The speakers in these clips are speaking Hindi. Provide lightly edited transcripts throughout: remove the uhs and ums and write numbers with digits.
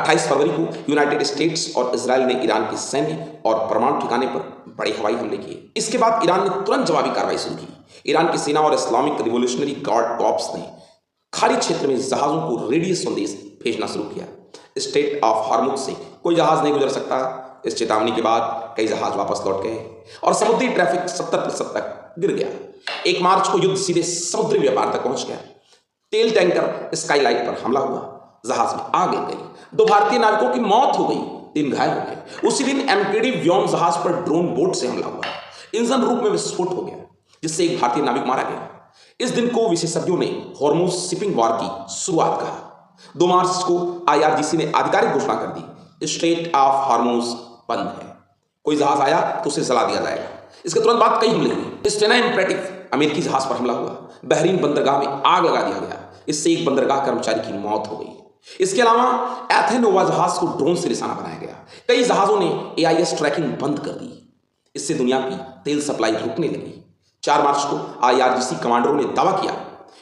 28 फरवरी को यूनाइटेड स्टेट्स और इजराइल ने ईरान के सैन्य और परमाणु ठिकाने पर बड़े हवाई हमले किए। इसके बाद ईरान ने तुरंत जवाबी कार्रवाई शुरू की। ईरान की सेना और इस्लामिक रिवोल्यूशनरी गार्ड कॉर्प्स ने खाड़ी क्षेत्र में जहाजों को रेडियो संदेश भेजना शुरू किया। स्ट्रेट ऑफ हॉर्मुज से कोई जहाज नहीं गुजर सकता। इस चेतावनी के बाद कई जहाज वापस लौट गए और समुद्री ट्रैफिक 70% तक गिर गया। 1 मार्च को युद्ध सीधे समुद्री व्यापार तक पहुंच गया। तेल टैंकर स्काईलाइट पर हमला हुआ, जहाज में आग लग गई, 2 भारतीय नाविकों की मौत हो गई, 3 घायल हो गए। उसी दिन एमकेडी व्योम जहाज पर ड्रोन बोट से हमला हुआ, इंजन रूप में विस्फोट हो गया, जिससे 1 भारतीय नाविक मारा गया। इस दिन को विशेषज्ञों ने हॉर्मुज शिपिंग वॉर की शुरुआत कहा। 2 मार्च को IRGC ने आधिकारिक घोषणा कर दी, स्ट्रेट ऑफ हॉर्मुज बंद है, कोई जहाज आया तो उसे जला दिया जाएगा। इसके तुरंत बाद कई हमले हुए। स्टेना इम्परेटिव अमेरिकी जहाज पर हमला हुआ, बहरीन बंदरगाह में आग लगा दिया गया, इससे 1 बंदरगाह कर्मचारी की मौत हो गई। इसके अलावा एथेनोवा जहाज को ड्रोन से निशाना बनाया गया। कई जहाजों ने AIS ट्रैकिंग बंद कर दी, इससे दुनिया की तेल सप्लाई रुकने लगी। 4 मार्च को IRGC कमांडरों ने दावा किया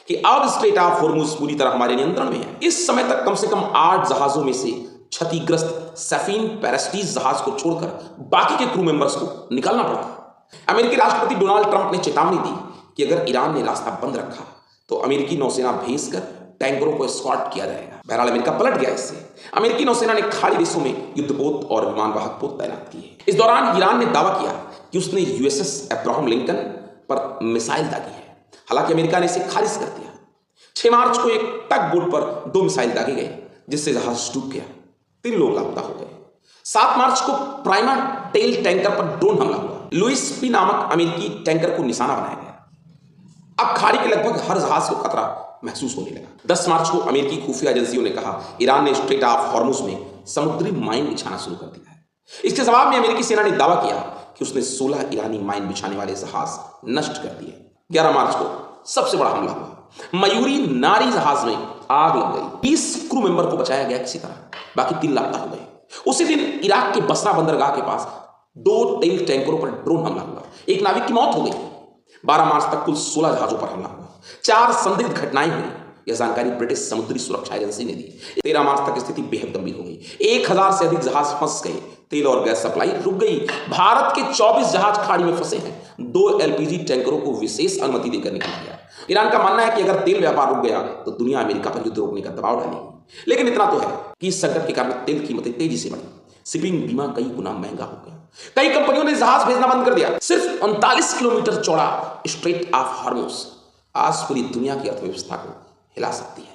कि अब स्ट्रेट ऑफ हॉर्मुज पूरी तरह हमारे नियंत्रण में है। इस समय तक कम से कम 8 जहाजों में से क्षतिग्रस्त सफीन पैरास्टीज जहाज को छोड़कर बाकी के क्रू मेंबर्स को निकालना पड़ा। अमेरिकी राष्ट्रपति डोनाल्ड ट्रंप ने चेतावनी दी कि अगर ईरान ने रास्ता बंद रखा तो अमेरिकी नौसेना भेजकर टैंकरों को एस्कॉर्ट किया जाएगा। बहरहाल अमेरिका पलट गया। इससे अमेरिकी नौसेना ने खाड़ी देशों में युद्धपोत और विमानवाहक पोत तैनात किए। इस दौरान ईरान ने दावा किया कि उसने USS अब्राहम लिंकन पर मिसाइल दागी है, हालांकि अमेरिका ने इसे खारिज कर दिया। 6 मार्च को एक टग बोट पर 2 मिसाइल दागे गए, जिससे जहाज डूब गया, 3 लोग लापता हो गए। 7 मार्च को प्राइमा टेल टैंकर पर ड्रोन हमला हुआ, लुइस पी नामक अमेरिकी टैंकर को निशाना बनाया गया। अब खाड़ी के लगभग हर जहाज को खतरा महसूस होने लगा। 10 मार्च को अमेरिकी खुफिया एजेंसियों ने कहा ईरान ने स्ट्रेट ऑफ हॉर्मुज में समुद्री माइन बिछाना शुरू कर दिया है। इसके जवाब में अमेरिकी सेना ने दावा किया कि उसने 16 ईरानी माइन बिछाने वाले जहाज नष्ट कर दिए। 11 मार्च को सबसे बड़ा हमला हुआ, मयूरी नारी जहाज में आग लग गई, 20 क्रू मेंबर को बचाया गया किसी तरह, बाकी 3 लापता हो गए। उसी दिन इराक के बसरा बंदरगाह के पास 2 तेल टैंकरों पर ड्रोन हमला हुआ, 1 नाविक की मौत हो गई। 12 मार्च तक कुल 16 जहाजों पर हमला हुआ, 4 संदिग्ध घटनाएं हुई। यह जानकारी ब्रिटिश समुद्री सुरक्षा एजेंसी ने दी। 13 मार्च तक स्थिति बेहद गंभीर हो गई, 1000 से अधिक जहाज फंस गए, तेल और गैस सप्लाई रुक गई। भारत के 24 जहाज खाड़ी में फंसे हैं। 2 LPG टैंकरों को विशेष अनुमति देकर निकाला गया। ईरान का मानना है कि अगर तेल व्यापार रुक गया तो दुनिया अमेरिका पर युद्ध रोकने का दबाव डालेगी। लेकिन इतना तो है कि इस संकट के कारण तेल कीमतें तेजी से बढ़ी, शिपिंग बीमा कई गुना महंगा हो गया, कई कंपनियों ने जहाज भेजना बंद कर दिया। सिर्फ 39 किलोमीटर चौड़ा स्ट्रेट ऑफ हॉर्मुज आज पूरी दुनिया की अर्थव्यवस्था को हिला सकती है।